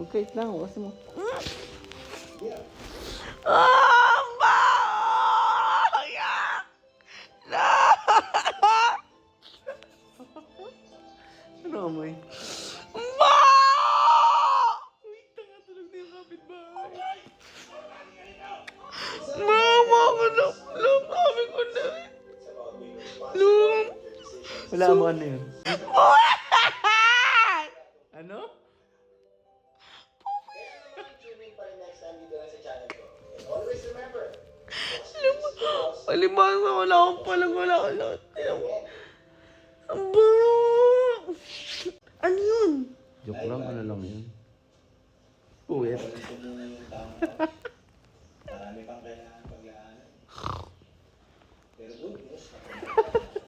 Magkait lang, kasi mo. Ano amoy? Mama ko na. Lumami ko na. Wala mo ano yun? Ano? Palibasa, wala akong wala. Ang bango! Ano yun? Joke lang, ano lang yun? Puwet. Marami pang kailangan pag-aaral. Pero good news,